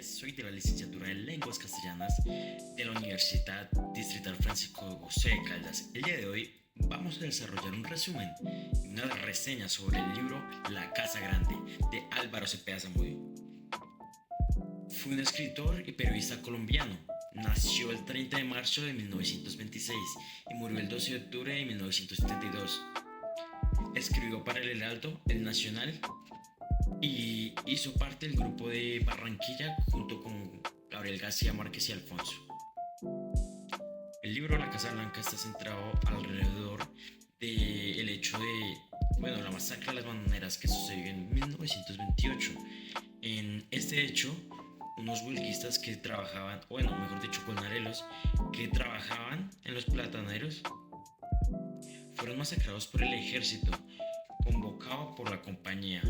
Soy de la licenciatura en Lenguas Castellanas de la Universidad Distrital Francisco José de Caldas. El día de hoy vamos a desarrollar un resumen y una reseña sobre el libro La Casa Grande de Álvaro Cepeda Zamudio. Fue un escritor y periodista colombiano. Nació el 30 de marzo de 1926 y murió el 12 de octubre de 1972. Escribió para El Heraldo, El Nacional y hizo parte del grupo de Barranquilla junto con Gabriel García Márquez y Alfonso. El libro La Casa Blanca está centrado alrededor del hecho de, la masacre de las bananeras que sucedió en 1928. En este hecho, unos huelguistas que trabajaban, mejor dicho, colnarelos, que trabajaban en los plataneros, fueron masacrados por el ejército, convocado por la compañía.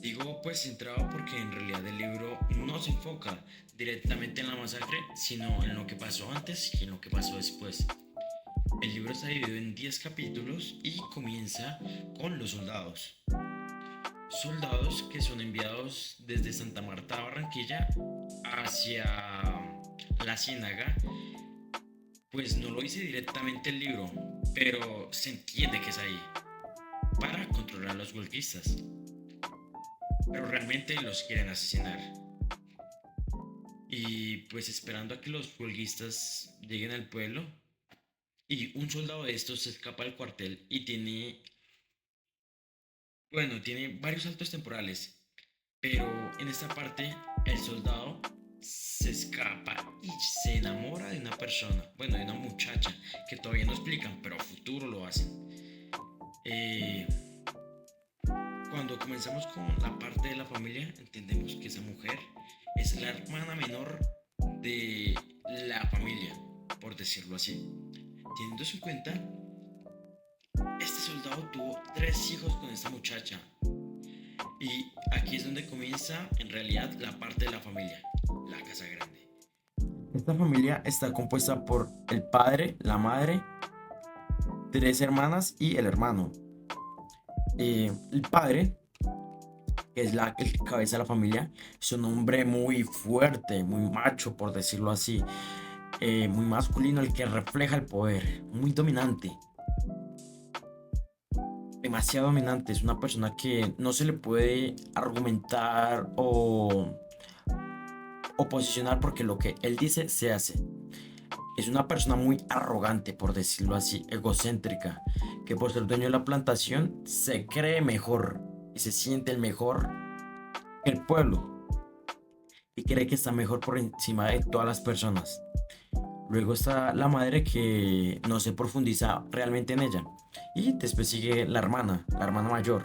Digo pues centrado porque en realidad el libro no se enfoca directamente en la masacre, sino en lo que pasó antes y en lo que pasó después. El libro está dividido en 10 capítulos y comienza con los soldados. Soldados que son enviados desde Santa Marta a Barranquilla hacia la Ciénaga. Pues no lo dice directamente el libro, pero se entiende que es ahí, para controlar a los huelguistas. Pero realmente los quieren asesinar. Y pues esperando a que los huelguistas lleguen al pueblo, y un soldado de estos se escapa del cuartel y tiene varios saltos temporales. Pero en esta parte el soldado se escapa y se enamora de una persona, de una muchacha, que todavía no explican, pero a futuro lo hacen. Cuando comenzamos con la parte de la familia, entendemos que esa mujer es la hermana menor de la familia, por decirlo así. Teniendo en cuenta, este soldado tuvo 3 hijos con esta muchacha. Y aquí es donde comienza en realidad la parte de la familia, la casa grande. Esta familia está compuesta por el padre, la madre, 3 hermanas y el hermano. El padre, que es el cabeza de la familia, es un hombre muy fuerte, muy macho, por decirlo así, muy masculino, el que refleja el poder, muy dominante, demasiado dominante. Es una persona que no se le puede argumentar o posicionar, porque lo que él dice se hace. Es una persona muy arrogante, por decirlo así, egocéntrica, que por ser dueño de la plantación se cree mejor y se siente el mejor que el pueblo y cree que está mejor por encima de todas las personas. Luego está la madre, que no se profundiza realmente en ella, y después sigue la hermana mayor.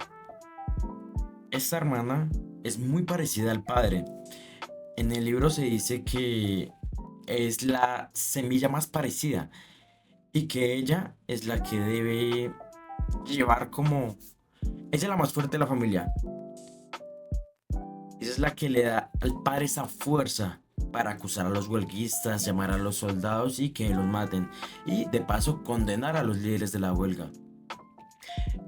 Esta hermana es muy parecida al padre. En el libro se dice que es la semilla más parecida y que ella es la que debe llevar como... Ella es la más fuerte de la familia. Esa es la que le da al padre esa fuerza para acusar a los huelguistas, llamar a los soldados y que los maten. Y de paso condenar a los líderes de la huelga.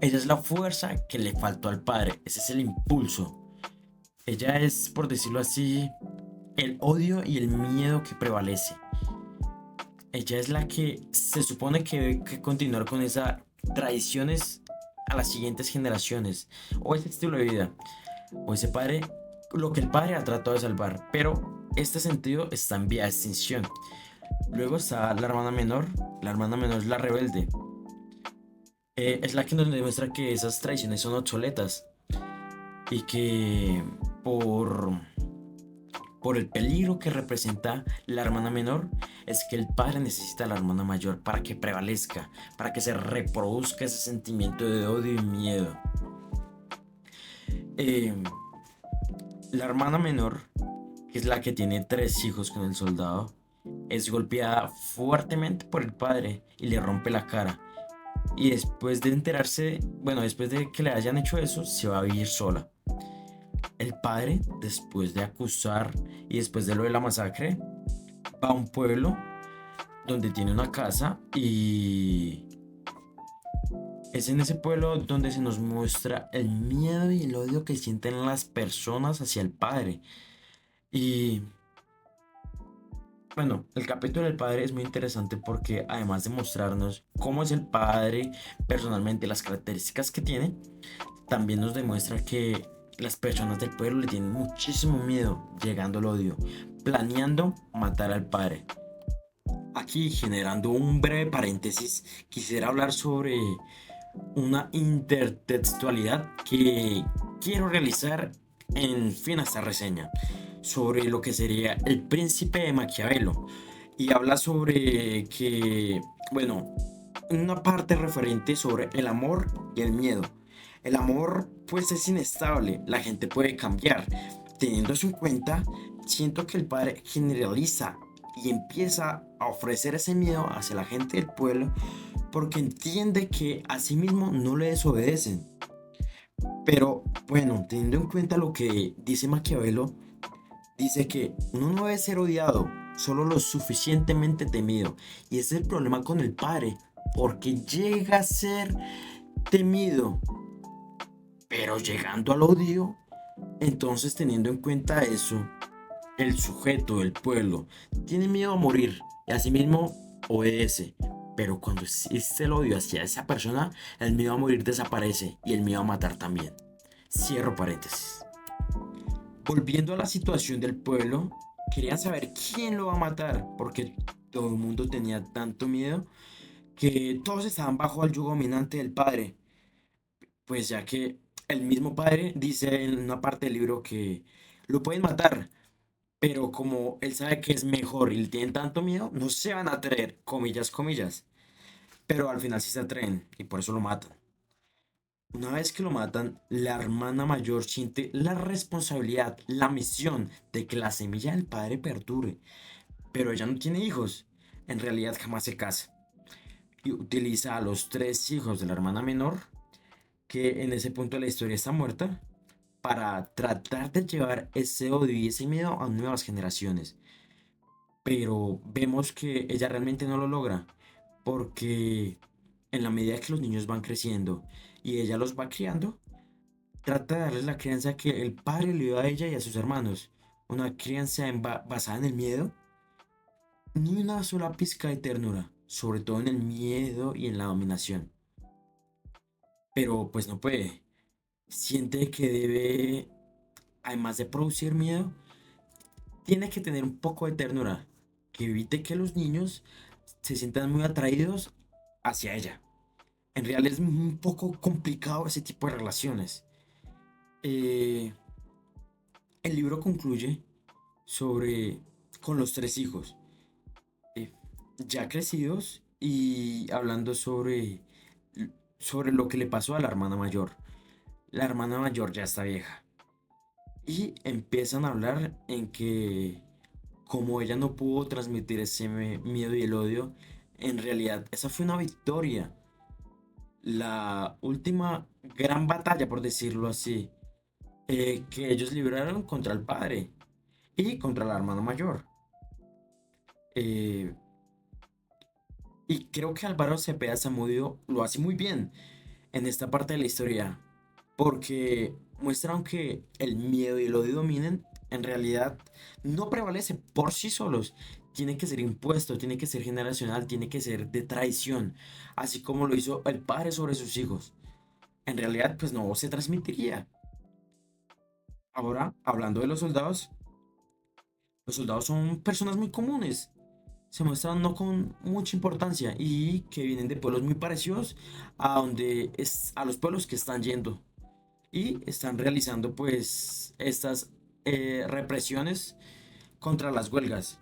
Ella es la fuerza que le faltó al padre. Ese es el impulso. Ella es, por decirlo así, el odio y el miedo que prevalece. Ella es la que se supone que debe continuar con esas tradiciones a las siguientes generaciones, o ese estilo de vida, o ese padre, lo que el padre ha tratado de salvar, pero este sentido está en vía de extinción. Luego está la hermana menor. La hermana menor es la rebelde. Es la que nos demuestra que esas tradiciones son obsoletas y que por el peligro que representa la hermana menor, es que el padre necesita a la hermana mayor para que prevalezca, para que se reproduzca ese sentimiento de odio y miedo. La hermana menor, que es la que tiene 3 hijos con el soldado, es golpeada fuertemente por el padre y le rompe la cara. Y después de enterarse, después de que le hayan hecho eso, se va a vivir sola. El padre, después de acusar y después de lo de la masacre, va a un pueblo donde tiene una casa y Es en ese pueblo donde se nos muestra el miedo y el odio que sienten las personas hacia el padre. Y bueno, el capítulo del padre es muy interesante porque además de mostrarnos cómo es el padre personalmente, las características que tiene, también nos demuestra que las personas del pueblo le tienen muchísimo miedo, llegando al odio, planeando matar al padre. Aquí, generando un breve paréntesis, quisiera hablar sobre una intertextualidad que quiero realizar en fin a esta reseña sobre lo que sería el príncipe de Maquiavelo y habla sobre que, bueno, una parte referente sobre el amor y el miedo. El amor pues es inestable, la gente puede cambiar. Teniendo eso en cuenta, siento que el padre generaliza y empieza a ofrecer ese miedo hacia la gente del pueblo porque entiende que a sí mismo no le desobedecen. Pero bueno, teniendo en cuenta lo que dice Maquiavelo, dice que uno no debe ser odiado, solo lo suficientemente temido. Y ese es el problema con el padre, porque llega a ser temido, pero llegando al odio, entonces teniendo en cuenta eso, el sujeto, el pueblo, tiene miedo a morir y asimismo obedece. Pero cuando existe el odio hacia esa persona, el miedo a morir desaparece y el miedo a matar también. Cierro paréntesis. Volviendo a la situación del pueblo, querían saber quién lo va a matar, porque todo el mundo tenía tanto miedo que todos estaban bajo el yugo dominante del padre, pues ya que el mismo padre dice en una parte del libro que lo pueden matar, pero como él sabe que es mejor y le tienen tanto miedo, no se van a atrever, comillas, comillas, pero al final sí se atreven y por eso lo matan. Una vez que lo matan, la hermana mayor siente la responsabilidad, la misión de que la semilla del padre perdure, pero ella no tiene hijos, en realidad jamás se casa, y utiliza a los tres hijos de la hermana menor, que en ese punto de la historia está muerta, para tratar de llevar ese odio y ese miedo a nuevas generaciones. Pero vemos que ella realmente no lo logra, porque en la medida que los niños van creciendo y ella los va criando, trata de darles la crianza que el padre le dio a ella y a sus hermanos. Una crianza basada en el miedo, ni una sola pizca de ternura, sobre todo en el miedo y en la dominación. Pero pues no puede. Siente que debe, además de producir miedo, tiene que tener un poco de ternura, que evite que los niños se sientan muy atraídos hacia ella. En realidad es un poco complicado ese tipo de relaciones. Eh, el libro concluye sobre con los tres hijos eh, ya crecidos y hablando sobre lo que le pasó a la hermana mayor. La hermana mayor ya está vieja y empiezan a hablar en que como ella no pudo transmitir ese miedo y el odio, en realidad esa fue una victoria, la última gran batalla, por decirlo así, que ellos libraron contra el padre y contra la hermana mayor. Eh, y creo que Álvaro Cepeda Zamudio lo hace muy bien en esta parte de la historia, porque muestran que el miedo y el odio dominen, en realidad no prevalece por sí solos. Tiene que ser impuesto, tiene que ser generacional, tiene que ser de traición, así como lo hizo el padre sobre sus hijos. En realidad, pues no se transmitiría. Ahora, hablando de los soldados son personas muy comunes, se muestran no con mucha importancia y que vienen de pueblos muy parecidos a donde es a los pueblos que están yendo y están realizando pues estas represiones contra las huelgas.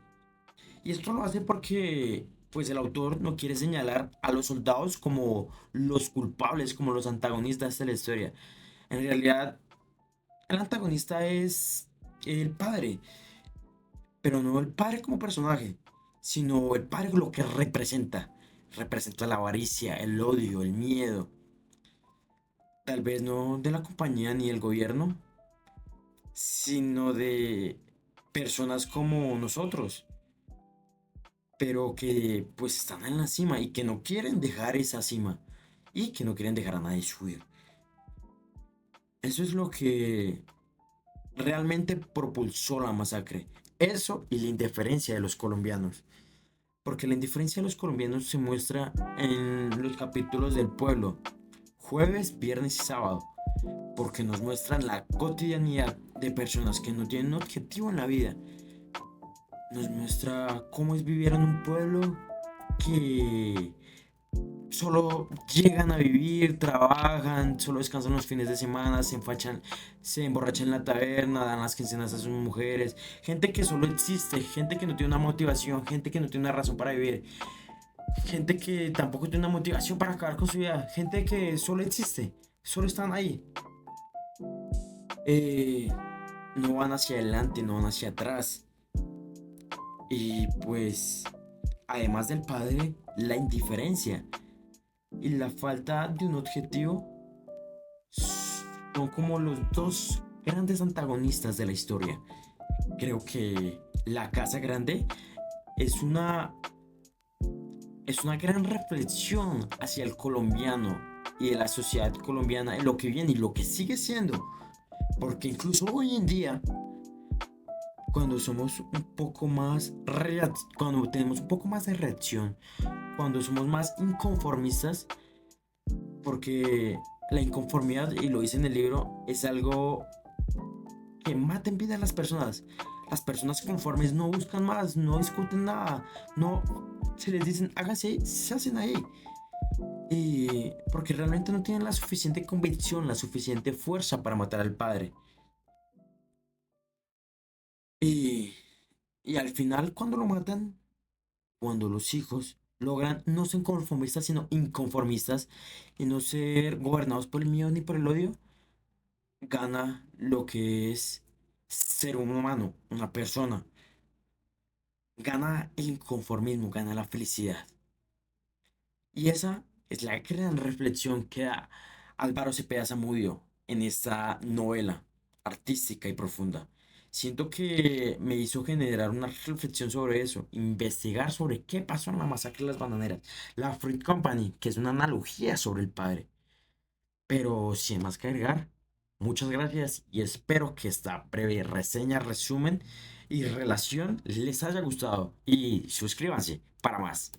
Y esto lo hace porque pues el autor no quiere señalar a los soldados como los culpables, como los antagonistas de la historia. En realidad, el antagonista es el padre, pero no el padre como personaje, sino el padre lo que representa. Representa la avaricia, el odio, el miedo. Tal vez no de la compañía ni del gobierno, sino de personas como nosotros, pero que pues están en la cima y que no quieren dejar esa cima. y que no quieren dejar a nadie subir. Eso es lo que realmente propulsó la masacre. Eso y la indiferencia de los colombianos. Porque la indiferencia de los colombianos se muestra en los capítulos del pueblo, jueves, viernes y sábado. Porque nos muestran la cotidianidad de personas que no tienen un objetivo en la vida. Nos muestra cómo es vivir en un pueblo que solo llegan a vivir, trabajan, solo descansan los fines de semana, se enfachan, se emborrachan en la taberna, dan las quincenas a sus mujeres, gente que solo existe, gente que no tiene una motivación, gente que no tiene una razón para vivir, gente que tampoco tiene una motivación para acabar con su vida, gente que solo existe, solo están ahí. Eh, no van hacia adelante, no van hacia atrás. Y pues, además del padre, la indiferencia y la falta de un objetivo son como los dos grandes antagonistas de la historia. Creo que La Casa Grande es una, es una gran reflexión hacia el colombiano y de la sociedad colombiana, en lo que viene y lo que sigue siendo. Porque incluso hoy en día, cuando somos un poco más, cuando tenemos un poco más de reacción, cuando somos más inconformistas, porque la inconformidad, y lo dice en el libro, es algo que mata en vida a las personas. Las personas conformes no buscan más, no discuten nada, no se les dicen hágase, se hacen ahí. Y porque realmente no tienen la suficiente convicción, la suficiente fuerza para matar al padre. Y, y al final, cuando lo matan, cuando los hijos logran no ser conformistas, sino inconformistas, y no ser gobernados por el miedo ni por el odio, gana lo que es ser un humano, una persona. Gana el inconformismo, gana la felicidad. Y esa es la gran reflexión que da Álvaro Cepeda Zamudio en esta novela artística y profunda. Siento que me hizo generar una reflexión sobre eso, investigar sobre qué pasó en la masacre de las bananeras, la Fruit Company, que es una analogía sobre el padre. Pero sin más que agregar, muchas gracias y espero que esta breve reseña, resumen y relación les haya gustado y suscríbanse para más.